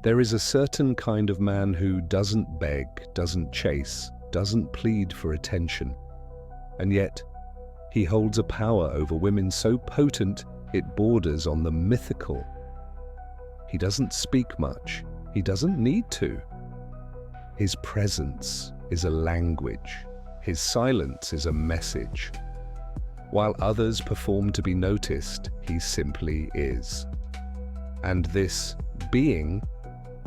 There is a certain kind of man who doesn't beg, doesn't chase, doesn't plead for attention, and yet he holds a power over women so potent it borders on the mythical. He doesn't speak much. He doesn't need to. His presence is a language. His silence is a message. While others perform to be noticed, he simply is. And this being,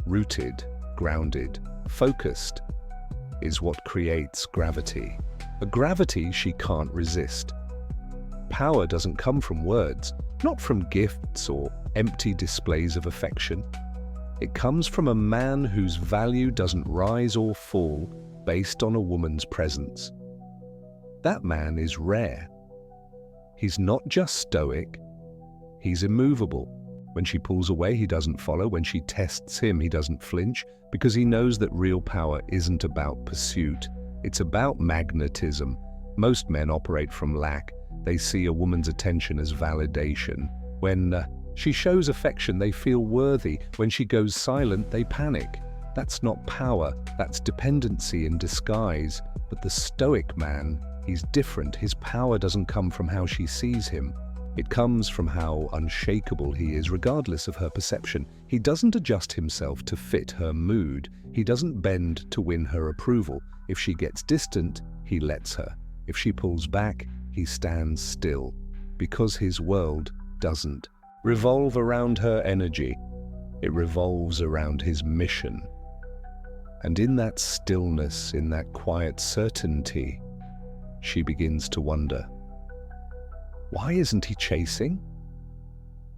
rooted, grounded, focused, is what creates gravity. A gravity she can't resist. Power doesn't come from words, not from gifts or empty displays of affection. It comes from a man whose value doesn't rise or fall based on a woman's presence. That man is rare. He's not just stoic, he's immovable. When she pulls away, he doesn't follow. When she tests him, he doesn't flinch, because he knows that real power isn't about pursuit. It's about magnetism. Most men operate from lack. They see a woman's attention as validation. When she shows affection, they feel worthy. When she goes silent, they panic. That's not power, that's dependency in disguise. But the stoic man, he's different. His power doesn't come from how she sees him. It comes from how unshakable he is, regardless of her perception. He doesn't adjust himself to fit her mood. He doesn't bend to win her approval. If she gets distant, he lets her. If she pulls back, he stands still, because his world doesn't revolve around her energy. It revolves around his mission. And in that stillness, in that quiet certainty, she begins to wonder, why isn't he chasing?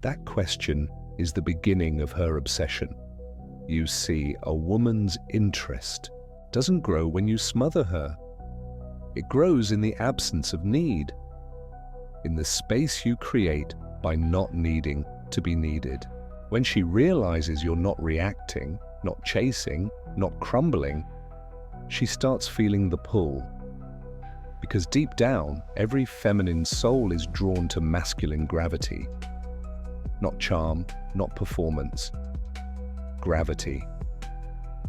That question is the beginning of her obsession. You see, a woman's interest doesn't grow when you smother her. It grows in the absence of need, in the space you create by not needing to be needed. When she realizes you're not reacting, not chasing, not crumbling, she starts feeling the pull. Because deep down, every feminine soul is drawn to masculine gravity. Not charm, not performance. Gravity.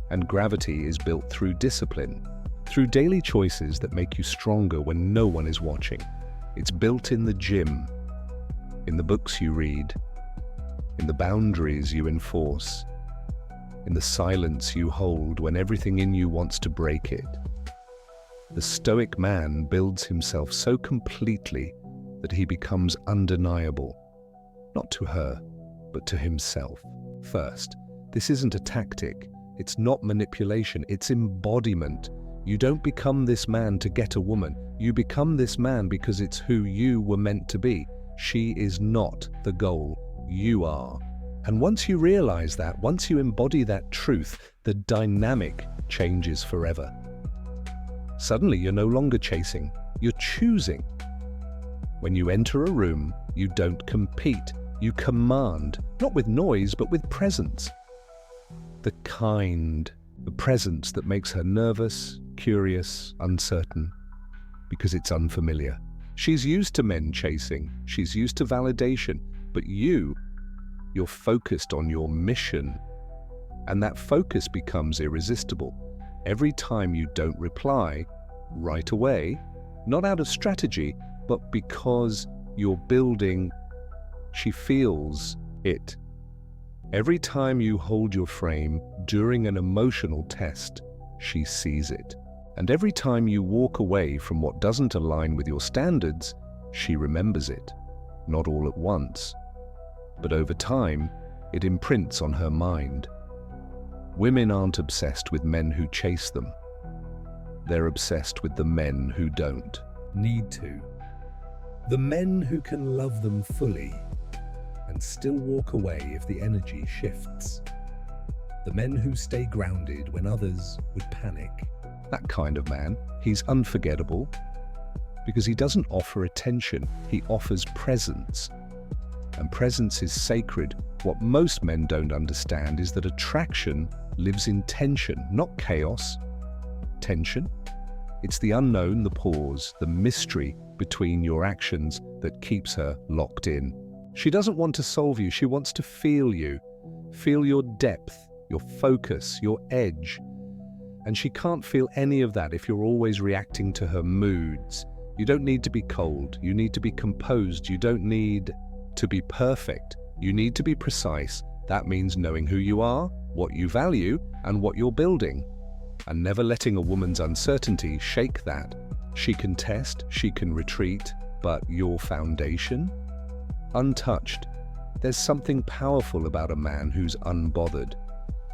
And gravity is built through discipline, through daily choices that make you stronger when no one is watching. It's built in the gym, in the books you read, in the boundaries you enforce, in the silence you hold when everything in you wants to break it. The stoic man builds himself so completely that he becomes undeniable, not to her, but to himself first. This isn't a tactic, it's not manipulation, it's embodiment. You don't become this man to get a woman, you become this man because it's who you were meant to be. She is not the goal, you are. And once you realize that, once you embody that truth, the dynamic changes forever. Suddenly you're no longer chasing, you're choosing. When you enter a room, you don't compete, you command, not with noise, but with presence. The presence that makes her nervous, curious, uncertain, because it's unfamiliar. She's used to men chasing, she's used to validation, but you're focused on your mission, and that focus becomes irresistible. Every time you don't reply right away, not out of strategy, but because you're building, she feels it. Every time you hold your frame during an emotional test, she sees it. And every time you walk away from what doesn't align with your standards, she remembers it. Not all at once, but over time, it imprints on her mind. Women aren't obsessed with men who chase them. They're obsessed with the men who don't need to. The men who can love them fully and still walk away if the energy shifts. The men who stay grounded when others would panic. That kind of man, he's unforgettable because he doesn't offer attention, he offers presence. And presence is sacred. What most men don't understand is that attraction lives in tension, not chaos. Tension? It's the unknown, the pause, the mystery between your actions that keeps her locked in. She doesn't want to solve you, she wants to feel you. Feel your depth, your focus, your edge. And she can't feel any of that if you're always reacting to her moods. You don't need to be cold. You need to be composed. You don't need to be perfect. You need to be precise. That means knowing who you are, what you value, and what you're building. And never letting a woman's uncertainty shake that. She can test, she can retreat, but your foundation? Untouched. There's something powerful about a man who's unbothered.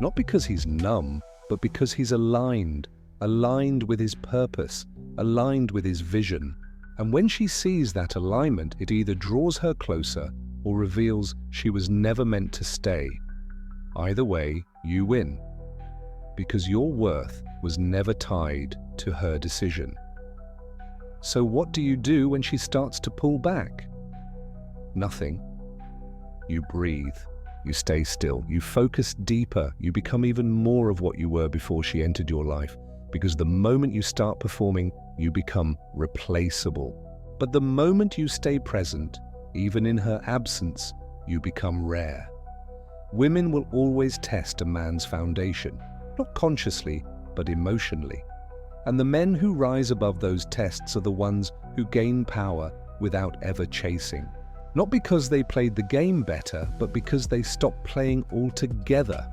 Not because he's numb, but because he's aligned with his purpose, aligned with his vision. And when she sees that alignment, it either draws her closer or reveals she was never meant to stay. Either way, you win, because your worth was never tied to her decision. So what do you do when she starts to pull back? Nothing. You breathe. You stay still. You focus deeper. You become even more of what you were before she entered your life, because the moment you start performing, you become replaceable. But the moment you stay present, even in her absence, you become rare. Women will always test a man's foundation, not consciously, but emotionally. And the men who rise above those tests are the ones who gain power without ever chasing. Not because they played the game better, but because they stopped playing altogether.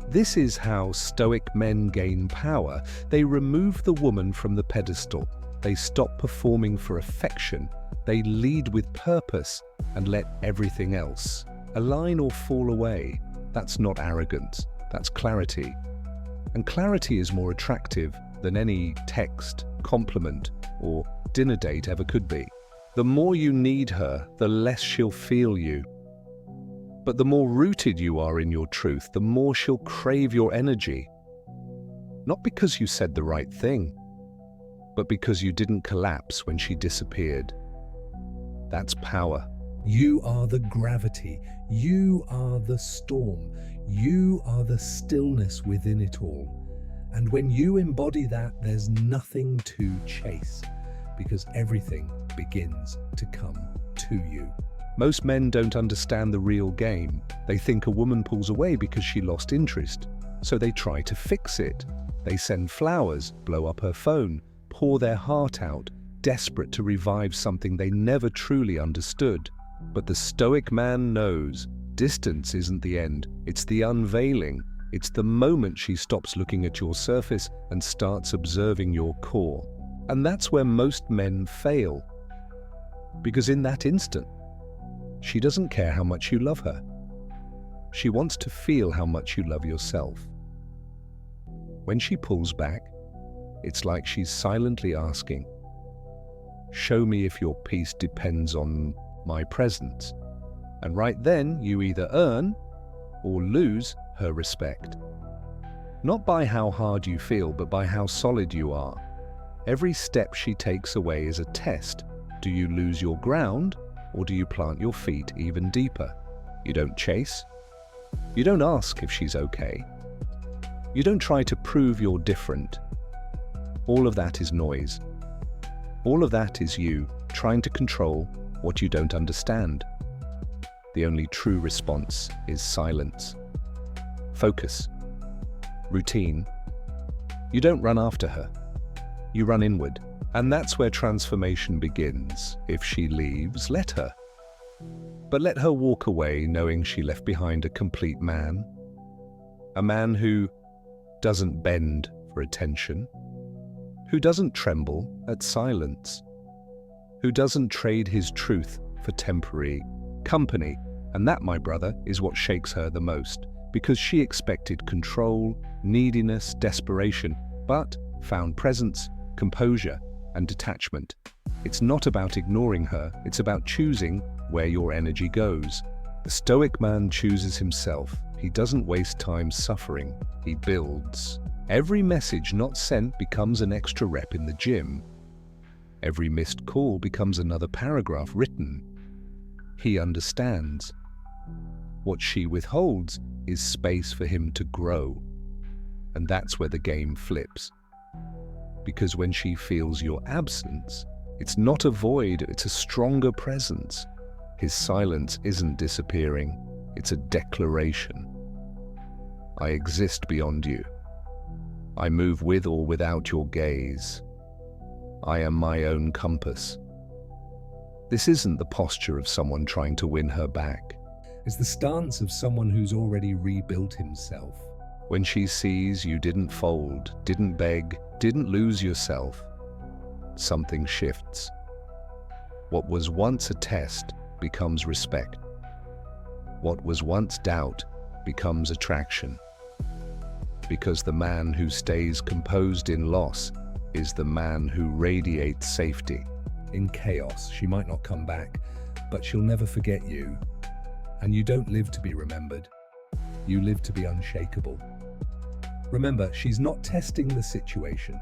This is how Stoic men gain power. They remove the woman from the pedestal. They stop performing for affection. They lead with purpose and let everything else align or fall away. That's not arrogance, that's clarity. And clarity is more attractive than any text, compliment, or dinner date ever could be. The more you need her, the less she'll feel you. But the more rooted you are in your truth, the more she'll crave your energy. Not because you said the right thing, but because you didn't collapse when she disappeared. That's power. You are the gravity. You are the storm. You are the stillness within it all. And when you embody that, there's nothing to chase, because everything begins to come to you. Most men don't understand the real game. They think a woman pulls away because she lost interest, so they try to fix it. They send flowers, blow up her phone, pour their heart out, desperate to revive something they never truly understood. But the Stoic man knows distance isn't the end, it's the unveiling. It's the moment she stops looking at your surface and starts observing your core. And that's where most men fail. Because in that instant, she doesn't care how much you love her. She wants to feel how much you love yourself. When she pulls back, it's like she's silently asking, "Show me if your peace depends on my presence." And right then, you either earn or lose her respect. Not by how hard you feel, but by how solid you are. Every step she takes away is a test. Do you lose your ground, or do you plant your feet even deeper? You don't chase. You don't ask if she's okay. You don't try to prove you're different. All of that is noise. All of that is you trying to control what you don't understand. The only true response is silence. Focus. Routine. You don't run after her. You run inward. And that's where transformation begins. If she leaves, let her. But let her walk away knowing she left behind a complete man. A man who doesn't bend for attention. Who doesn't tremble at silence. Who doesn't trade his truth for temporary company. And that, my brother, is what shakes her the most. Because she expected control, neediness, desperation, but found presence, composure, and detachment. It's not about ignoring her, it's about choosing where your energy goes. The Stoic man chooses himself. He doesn't waste time suffering, he builds. Every message not sent becomes an extra rep in the gym. Every missed call becomes another paragraph written. He understands. What she withholds is space for him to grow. And that's where the game flips. Because when she feels your absence, it's not a void, it's a stronger presence. His silence isn't disappearing, it's a declaration. I exist beyond you. I move with or without your gaze. I am my own compass. This isn't the posture of someone trying to win her back. It's the stance of someone who's already rebuilt himself. When she sees you didn't fold, didn't beg, didn't lose yourself, something shifts. What was once a test becomes respect. What was once doubt becomes attraction. Because the man who stays composed in loss is the man who radiates safety. In chaos, she might not come back, but she'll never forget you. And you don't live to be remembered. You live to be unshakable. Remember, she's not testing the situation.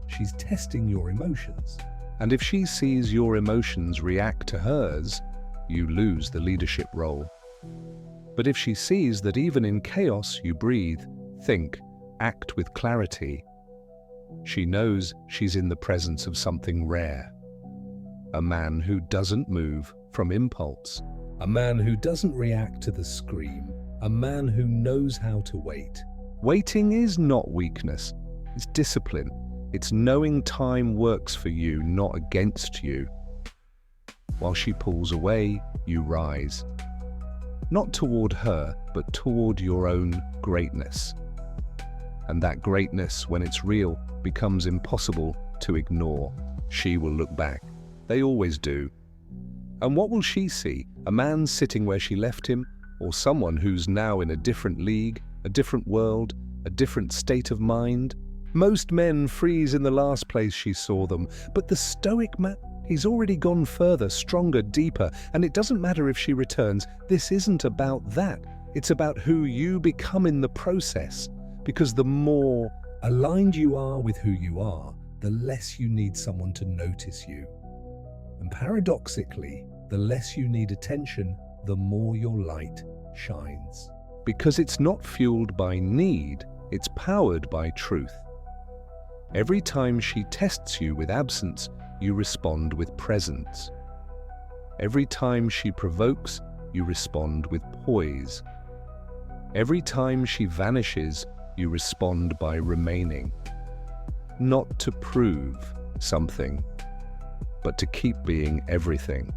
She's testing your emotions. And if she sees your emotions react to hers, you lose the leadership role. But if she sees that even in chaos you breathe, think, act with clarity, she knows she's in the presence of something rare. A man who doesn't move from impulse. A man who doesn't react to the scream. A man who knows how to wait. Waiting is not weakness, it's discipline. It's knowing time works for you, not against you. While she pulls away, you rise. Not toward her, but toward your own greatness. And that greatness, when it's real, becomes impossible to ignore. She will look back. They always do. And what will she see? A man sitting where she left him, or someone who's now in a different league, a different world, a different state of mind? Most men freeze in the last place she saw them, but the Stoic man, he's already gone further, stronger, deeper, and it doesn't matter if she returns. This isn't about that. It's about who you become in the process, because the more aligned you are with who you are, the less you need someone to notice you. And paradoxically, the less you need attention, the more your light shines. Because it's not fueled by need, it's powered by truth. Every time she tests you with absence, you respond with presence. Every time she provokes, you respond with poise. Every time she vanishes, you respond by remaining. Not to prove something, but to keep being everything.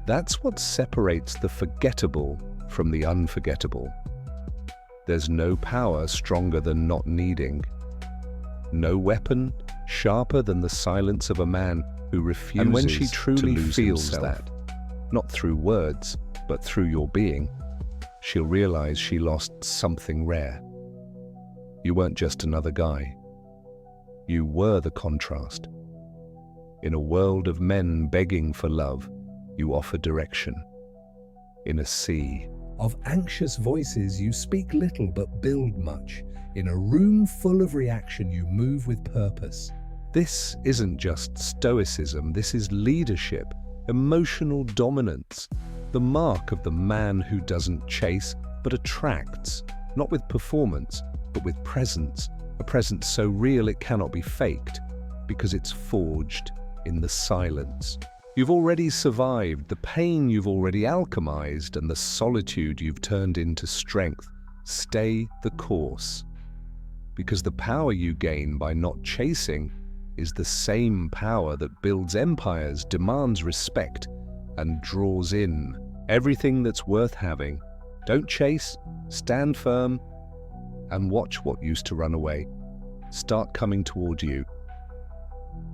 That's what separates the forgettable from the unforgettable. There's no power stronger than not needing. No weapon sharper than the silence of a man who refuses. And when she truly to lose feels himself, that, not through words, but through your being, she'll realize she lost something rare. You weren't just another guy. You were the contrast. In a world of men begging for love, you offer direction. In a sea of anxious voices, you speak little but build much. In a room full of reaction, you move with purpose. This isn't just Stoicism, this is leadership, emotional dominance, the mark of the man who doesn't chase, but attracts, not with performance, but with presence, a presence so real it cannot be faked, because it's forged in the silence. You've already survived the pain you've already alchemized and the solitude you've turned into strength. Stay the course. Because the power you gain by not chasing is the same power that builds empires, demands respect, and draws in everything that's worth having. Don't chase, stand firm, and watch what used to run away start coming toward you.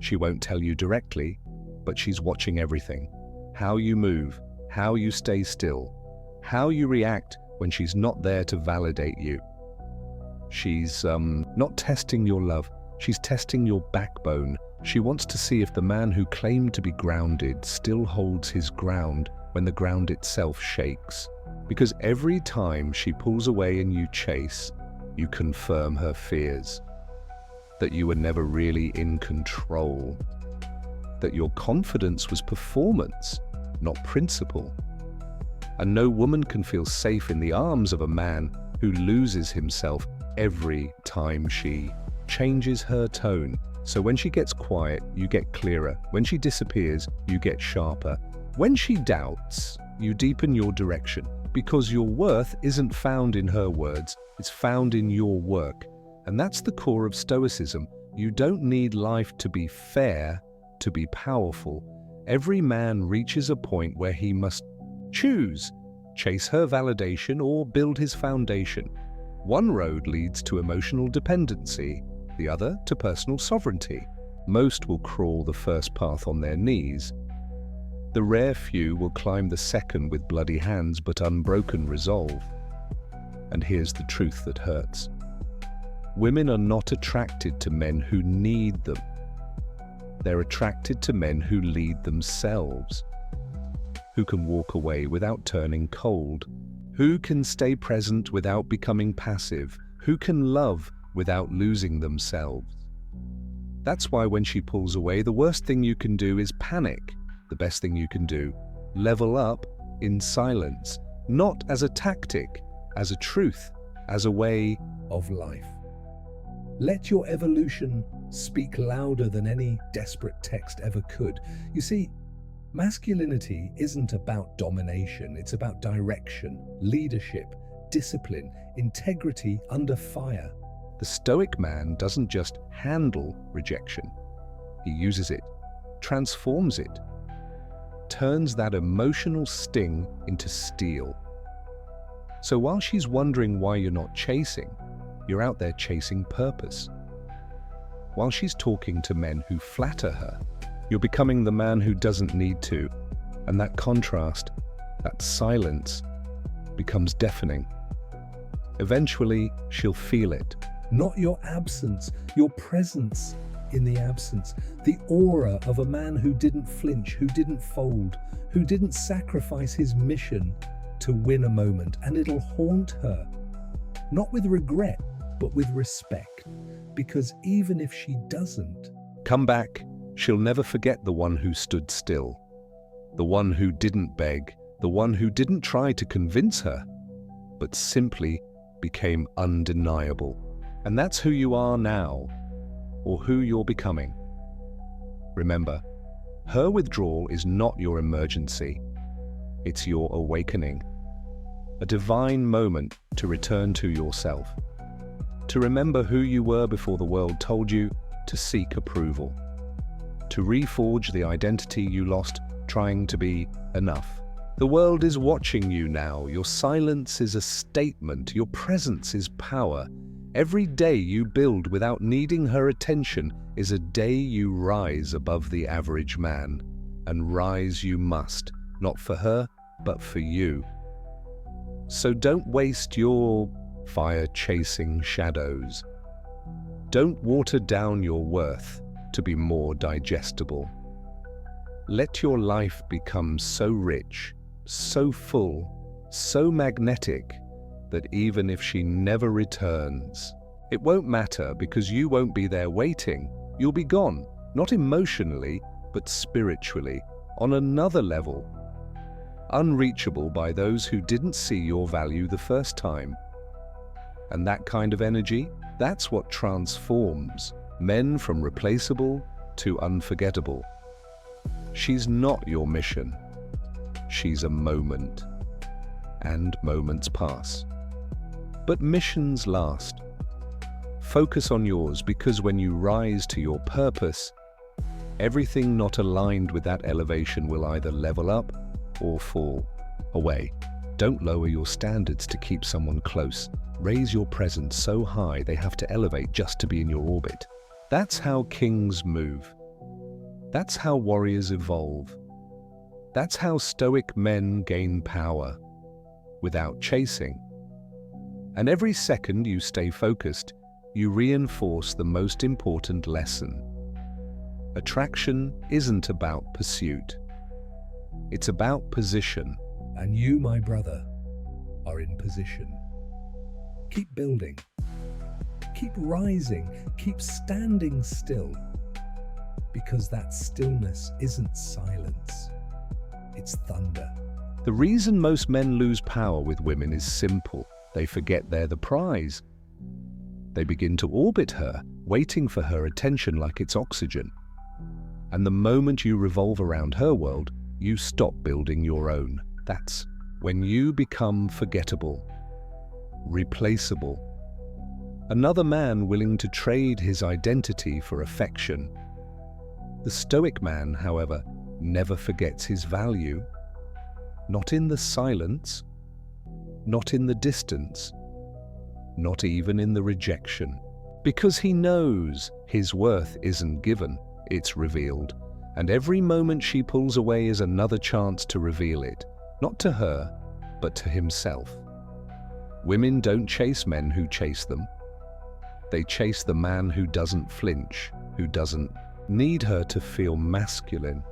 She won't tell you directly, but she's watching everything. How you move, how you stay still, how you react when she's not there to validate you. She's not testing your love, she's testing your backbone. She wants to see if the man who claimed to be grounded still holds his ground when the ground itself shakes. Because every time she pulls away and you chase, you confirm her fears. That you were never really in control. That your confidence was performance, not principle. And no woman can feel safe in the arms of a man who loses himself every time she changes her tone. So when she gets quiet, you get clearer. When she disappears, you get sharper. When she doubts, you deepen your direction. Because your worth isn't found in her words, it's found in your work. And that's the core of Stoicism. You don't need life to be fair to be powerful. Every man reaches a point where he must choose, chase her validation or build his foundation. One road leads to emotional dependency, the other to personal sovereignty. Most will crawl the first path on their knees. The rare few will climb the second with bloody hands but unbroken resolve. And here's the truth that hurts. Women are not attracted to men who need them. They're attracted to men who lead themselves, who can walk away without turning cold, who can stay present without becoming passive, who can love without losing themselves. That's why when she pulls away, the worst thing you can do is panic. The best thing you can do, level up in silence, not as a tactic, as a truth, as a way of life. Let your evolution speak louder than any desperate text ever could. You see, masculinity isn't about domination, it's about direction, leadership, discipline, integrity under fire. The Stoic man doesn't just handle rejection. He uses it, transforms it, turns that emotional sting into steel. So while she's wondering why you're not chasing, you're out there chasing purpose. While she's talking to men who flatter her, you're becoming the man who doesn't need to. And that contrast, that silence, becomes deafening. Eventually, she'll feel it. Not your absence, your presence in the absence. The aura of a man who didn't flinch, who didn't fold, who didn't sacrifice his mission to win a moment. And it'll haunt her, not with regret, but with respect. Because even if she doesn't come back, she'll never forget the one who stood still, the one who didn't beg, the one who didn't try to convince her, but simply became undeniable. And that's who you are now, or who you're becoming. Remember, her withdrawal is not your emergency. It's your awakening. A divine moment to return to yourself. To remember who you were before the world told you to seek approval. To reforge the identity you lost trying to be enough. The world is watching you now. Your silence is a statement. Your presence is power. Every day you build without needing her attention is a day you rise above the average man. And rise you must, not for her, but for you. So don't waste your fire-chasing shadows. Don't water down your worth to be more digestible. Let your life become so rich, so full, so magnetic, that even if she never returns, it won't matter because you won't be there waiting. You'll be gone, not emotionally, but spiritually, on another level, unreachable by those who didn't see your value the first time. And that kind of energy, that's what transforms men from replaceable to unforgettable. She's not your mission. She's a moment. And moments pass. But missions last. Focus on yours, because when you rise to your purpose, everything not aligned with that elevation will either level up or fall away. Don't lower your standards to keep someone close. Raise your presence so high they have to elevate just to be in your orbit. That's how kings move. That's how warriors evolve. That's how Stoic men gain power, without chasing. And every second you stay focused, you reinforce the most important lesson. Attraction isn't about pursuit. It's about position. And you, my brother, are in position. Keep building. Keep rising. Keep standing still. Because that stillness isn't silence. It's thunder. The reason most men lose power with women is simple. They forget they're the prize. They begin to orbit her, waiting for her attention like it's oxygen. And the moment you revolve around her world, you stop building your own. That's When you become forgettable, replaceable, another man willing to trade his identity for affection. The Stoic man, however, never forgets his value, not in the silence, not in the distance, not even in the rejection, because he knows his worth isn't given, it's revealed, and every moment she pulls away is another chance to reveal it, not to her, but to himself. Women don't chase men who chase them. They chase the man who doesn't flinch, who doesn't need her to feel masculine,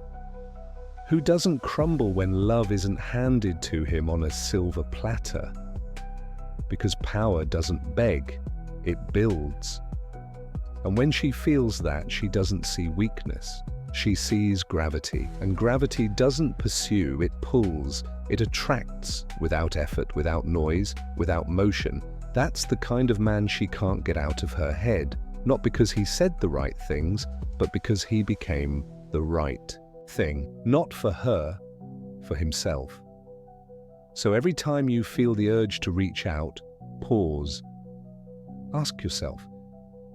who doesn't crumble when love isn't handed to him on a silver platter. Because power doesn't beg, it builds. And when she feels that, she doesn't see weakness. She sees gravity, and gravity doesn't pursue, it pulls, it attracts without effort, without noise, without motion. That's the kind of man she can't get out of her head, not because he said the right things, but because he became the right thing, not for her, for himself. So every time you feel the urge to reach out, pause. Ask yourself,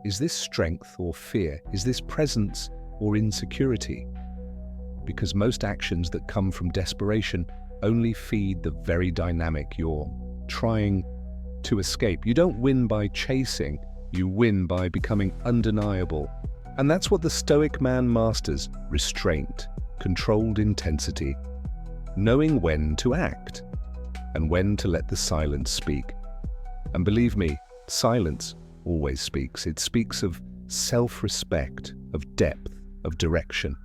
is this strength or fear? Is this presence or insecurity? Because most actions that come from desperation only feed the very dynamic you're trying to escape. You don't win by chasing, you win by becoming undeniable. And that's what the Stoic man masters: restraint, controlled intensity, knowing when to act and when to let the silence speak. And believe me, silence always speaks. It speaks of self-respect, of depth, of direction,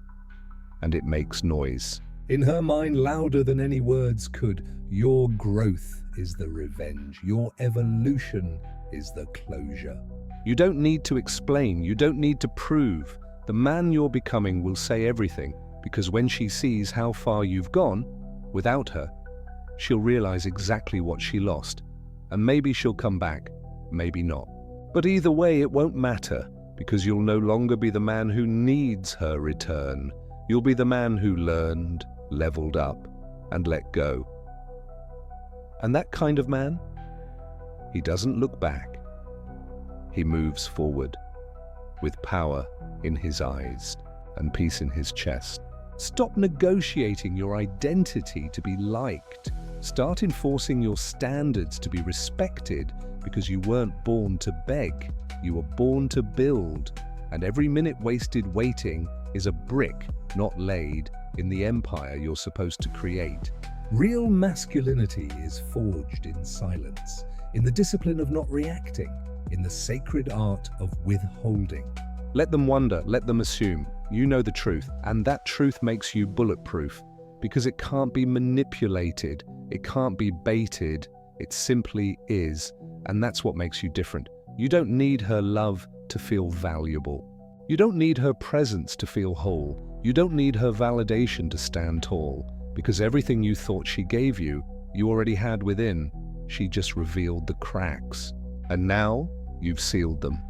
and it makes noise. In her mind, louder than any words could, your growth is the revenge, your evolution is the closure. You don't need to explain, you don't need to prove. The man you're becoming will say everything, because when she sees how far you've gone, without her, she'll realize exactly what she lost. And maybe she'll come back, maybe not. But either way, it won't matter, because you'll no longer be the man who needs her return. You'll be the man who learned, leveled up, and let go. And that kind of man, he doesn't look back. He moves forward, with power in his eyes and peace in his chest. Stop negotiating your identity to be liked. Start enforcing your standards to be respected, because you weren't born to beg. You were born to build, and every minute wasted waiting is a brick not laid in the empire you're supposed to create. Real masculinity is forged in silence, in the discipline of not reacting, in the sacred art of withholding. Let them wonder, let them assume. You know the truth, and that truth makes you bulletproof, because it can't be manipulated, it can't be baited, it simply is, and that's what makes you different. You don't need her love to feel valuable. You don't need her presence to feel whole. You don't need her validation to stand tall, because everything you thought she gave you, you already had within. She just revealed the cracks. And now, you've sealed them.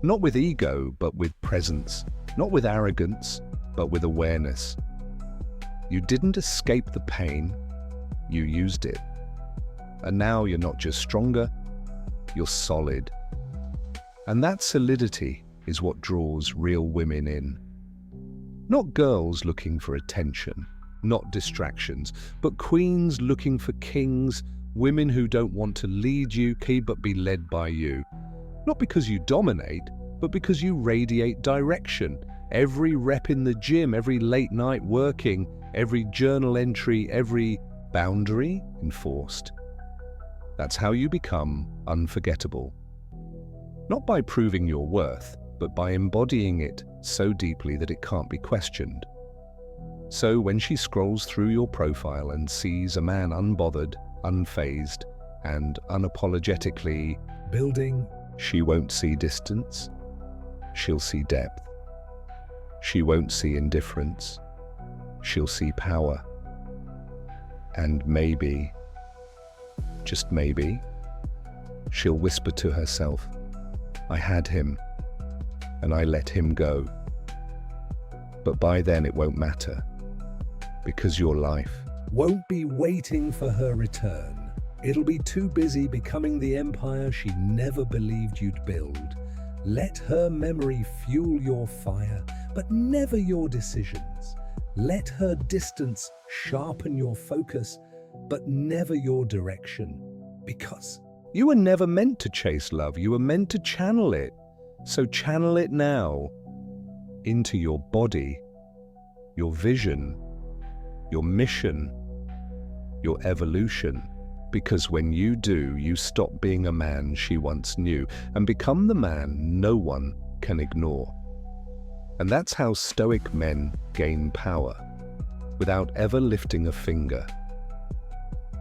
Not with ego, but with presence. Not with arrogance, but with awareness. You didn't escape the pain, you used it. And now you're not just stronger, you're solid. And that solidity is what draws real women in. Not girls looking for attention, not distractions, but queens looking for kings, women who don't want to lead you, but be led by you. Not because you dominate, but because you radiate direction. Every rep in the gym, every late night working, every journal entry, every boundary enforced. That's how you become unforgettable. Not by proving your worth, but by embodying it so deeply that it can't be questioned. So when she scrolls through your profile and sees a man unbothered, unfazed, and unapologetically building, she won't see distance, she'll see depth. She won't see indifference, she'll see power. And maybe, just maybe, she'll whisper to herself, I had him, and I let him go. But by then it won't matter, because your life, won't be waiting for her return. It'll be too busy becoming the empire she never believed you'd build. Let her memory fuel your fire, but never your decisions. Let her distance sharpen your focus, but never your direction. Because you were never meant to chase love, you were meant to channel it. So channel it now into your body, your vision, your mission, your evolution. Because when you do, you stop being a man she once knew and become the man no one can ignore. And that's how Stoic men gain power, without ever lifting a finger.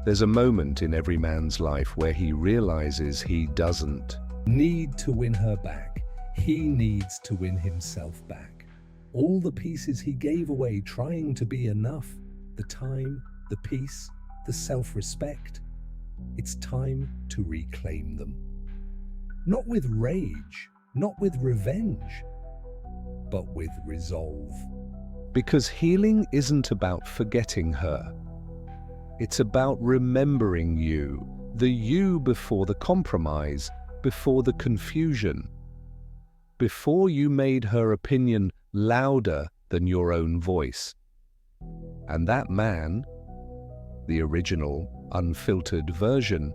There's a moment in every man's life where he realizes he doesn't need to win her back. He needs to win himself back. All the pieces he gave away trying to be enough, the time, the peace, the self-respect, it's time to reclaim them. Not with rage, not with revenge, but with resolve. Because healing isn't about forgetting her. It's about remembering you, the you before the compromise, before the confusion, before you made her opinion louder than your own voice. And that man, the original, unfiltered version,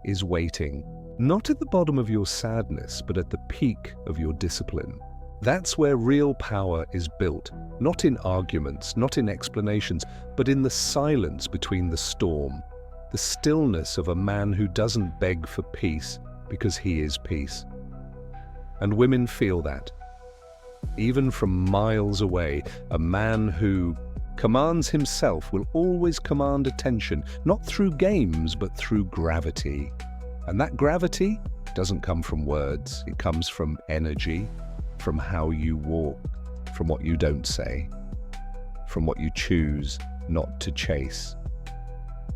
is waiting, not at the bottom of your sadness, but at the peak of your discipline. That's where real power is built, not in arguments, not in explanations, but in the silence between the storm, the stillness of a man who doesn't beg for peace because he is peace. And women feel that. Even from miles away, a man who commands himself will always command attention, not through games, but through gravity. And that gravity doesn't come from words, it comes from energy, from how you walk, from what you don't say, from what you choose not to chase.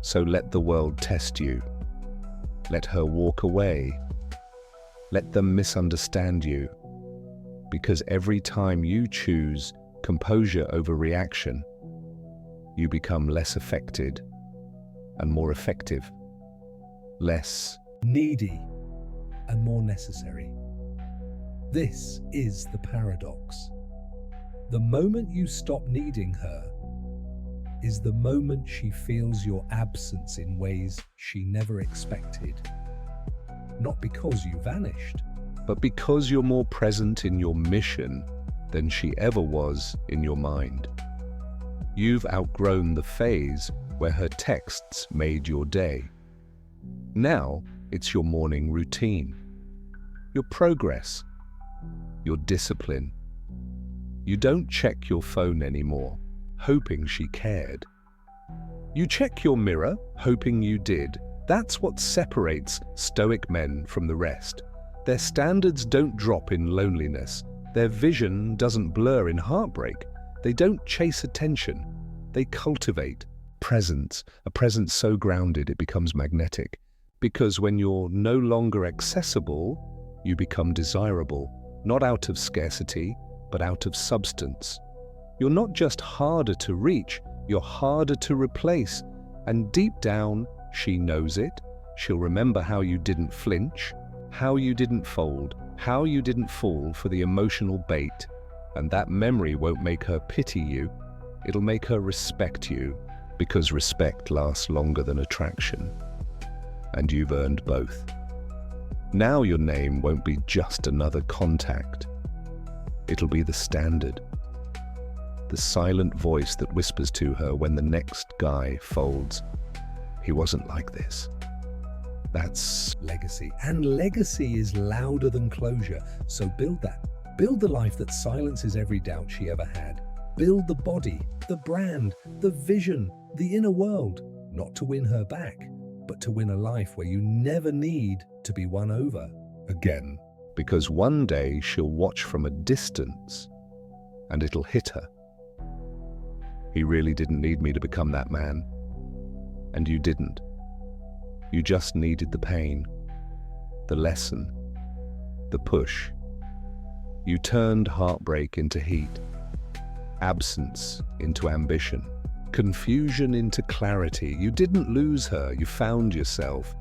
So let the world test you. Let her walk away. Let them misunderstand you. Because every time you choose composure over reaction, you become less affected and more effective, less needy and more necessary. This is the paradox. The moment you stop needing her is the moment she feels your absence in ways she never expected. Not because you vanished, but because you're more present in your mission than she ever was in your mind. You've outgrown the phase where her texts made your day. Now it's your morning routine, your progress, your discipline. You don't check your phone anymore, hoping she cared. You check your mirror, hoping you did. That's what separates Stoic men from the rest. Their standards don't drop in loneliness. Their vision doesn't blur in heartbreak. They don't chase attention. They cultivate presence, a presence so grounded it becomes magnetic. Because when you're no longer accessible, you become desirable. Not out of scarcity, but out of substance. You're not just harder to reach, you're harder to replace. And deep down, she knows it. She'll remember how you didn't flinch, how you didn't fold, how you didn't fall for the emotional bait. And that memory won't make her pity you, it'll make her respect you, because respect lasts longer than attraction. And you've earned both. Now your name won't be just another contact. It'll be the standard. The silent voice that whispers to her when the next guy folds. He wasn't like this. That's legacy. And legacy is louder than closure. So build that. Build the life that silences every doubt she ever had. Build the body, the brand, the vision, the inner world. Not to win her back, but to win a life where you never need to be won over again. because one day she'll watch from a distance and it'll hit her. He really didn't need me to become that man. And you didn't. You just needed the pain, the lesson, the push. You turned heartbreak into heat, absence into ambition. confusion into clarity. You didn't lose her, you found yourself.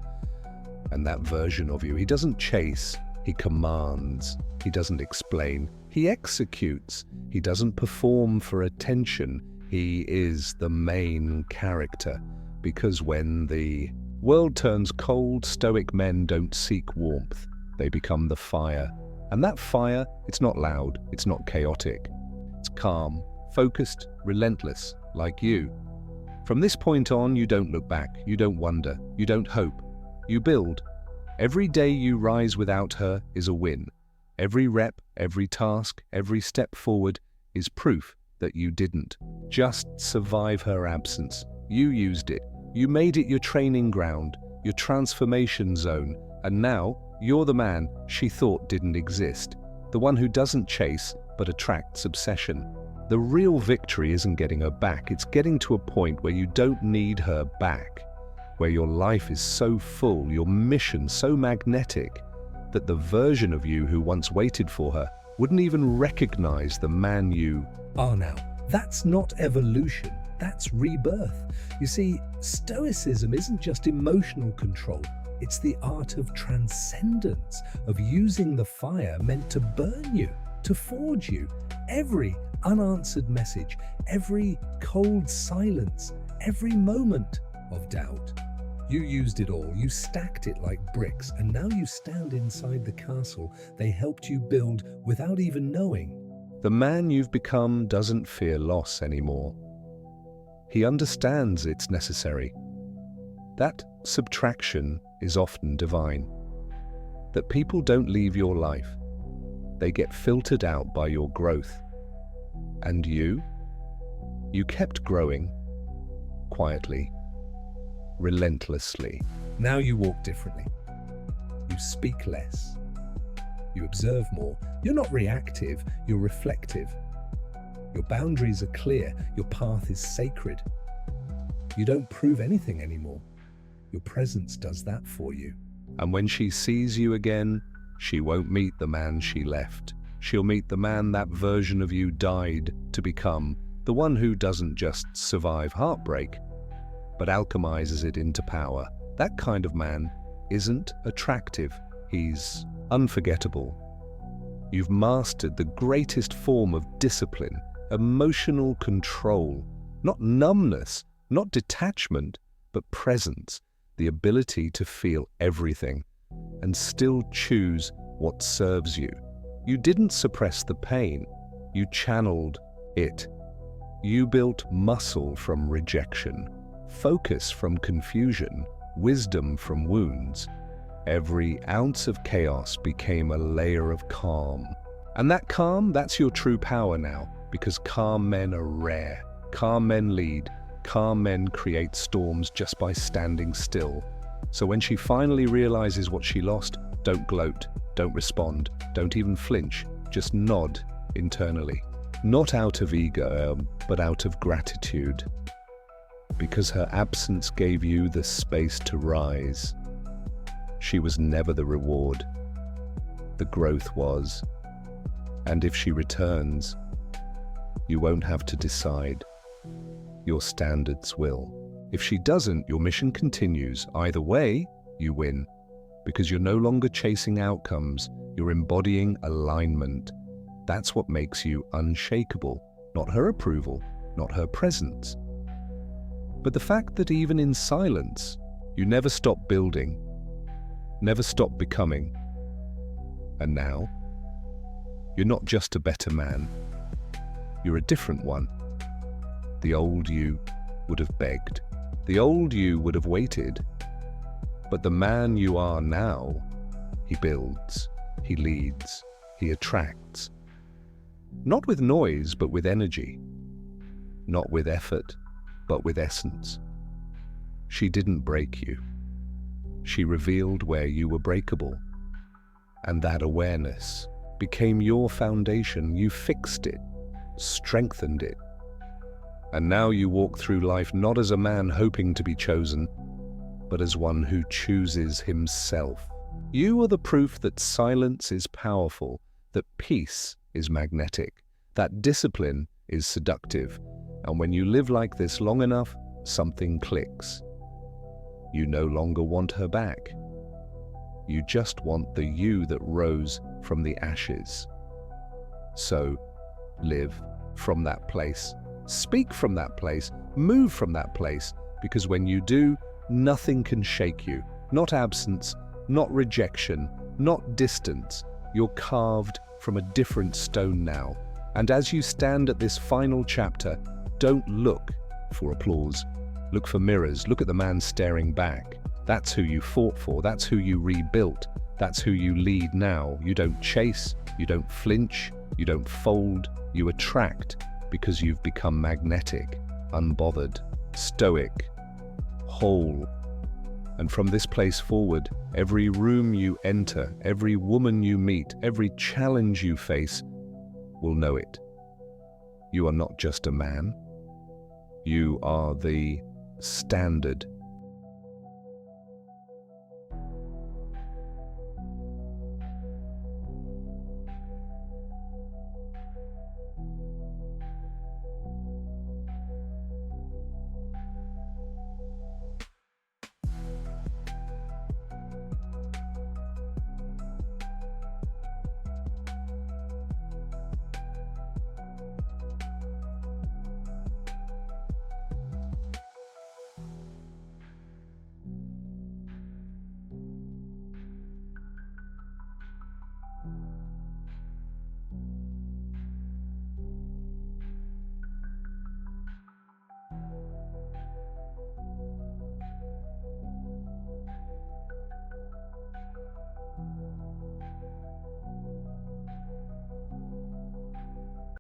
And that version of you, he doesn't chase, he commands. He doesn't explain, he executes. He doesn't perform for attention, he is the main character. Because when the world turns cold, Stoic men don't seek warmth, they become the fire. And that fire, it's not loud, it's not chaotic. It's calm, focused, relentless, like you. From this point on, you don't look back, you don't wonder, you don't hope. You build. Every day you rise without her is a win. Every rep, every task, every step forward is proof that you didn't just survive her absence. You used it. You made it your training ground, your transformation zone, and now you're the man she thought didn't exist. The one who doesn't chase, but attracts obsession. The real victory isn't getting her back, it's getting to a point where you don't need her back. Where your life is so full, your mission so magnetic, that the version of you who once waited for her wouldn't even recognize the man you are now. That's not evolution, that's rebirth. You see, Stoicism isn't just emotional control, it's the art of transcendence, of using the fire meant to burn you, to forge you. Every unanswered message, every cold silence, every moment of doubt. You used it all, you stacked it like bricks, and now you stand inside the castle they helped you build without even knowing. The man you've become doesn't fear loss anymore. He understands it's necessary. That subtraction is often divine. That people don't leave your life. They get filtered out by your growth. And you kept growing, quietly, relentlessly. Now you walk differently. You speak less. You observe more. You're not reactive, you're reflective. Your boundaries are clear, your path is sacred. You don't prove anything anymore. Your presence does that for you. And when she sees you again, she won't meet the man she left. She'll meet the man that version of you died to become, the one who doesn't just survive heartbreak, but alchemizes it into power. That kind of man isn't attractive, he's unforgettable. You've mastered the greatest form of discipline, emotional control, not numbness, not detachment, but presence, the ability to feel everything and still choose what serves you. You didn't suppress the pain, you channeled it. You built muscle from rejection, focus from confusion, wisdom from wounds. Every ounce of chaos became a layer of calm. And that calm, that's your true power now, because calm men are rare. Calm men lead. Calm men create storms just by standing still. So when she finally realizes what she lost, don't gloat, don't respond, don't even flinch, just nod internally. Not out of ego, but out of gratitude. Because her absence gave you the space to rise. She was never the reward. The growth was. And if she returns, you won't have to decide. Your standards will. If she doesn't, your mission continues. Either way, you win. Because you're no longer chasing outcomes, you're embodying alignment. That's what makes you unshakable. Not her approval, not her presence. But the fact that even in silence, you never stop building, never stop becoming. And now, you're not just a better man, you're a different one. The old you would have begged. The old you would have waited. But the man you are now, he builds, he leads, he attracts. Not with noise, but with energy. Not with effort, but with essence. She didn't break you. She revealed where you were breakable. And that awareness became your foundation. You fixed it, strengthened it. And now you walk through life not as a man hoping to be chosen, but as one who chooses himself. You are the proof that silence is powerful, that peace is magnetic, that discipline is seductive. And when you live like this long enough, something clicks. You no longer want her back. You just want the you that rose from the ashes. So, live from that place. Speak from that place. Move from that place. Because when you do, nothing can shake you. Not absence, not rejection, not distance. You're carved from a different stone now. And as you stand at this final chapter, don't look for applause. Look for mirrors. Look at the man staring back. That's who you fought for. That's who you rebuilt. That's who you lead now. You don't chase. You don't flinch. You don't fold. You attract because you've become magnetic, unbothered, stoic, whole. And from this place forward, every room you enter, every woman you meet, every challenge you face will know it. You are not just a man. You are the standard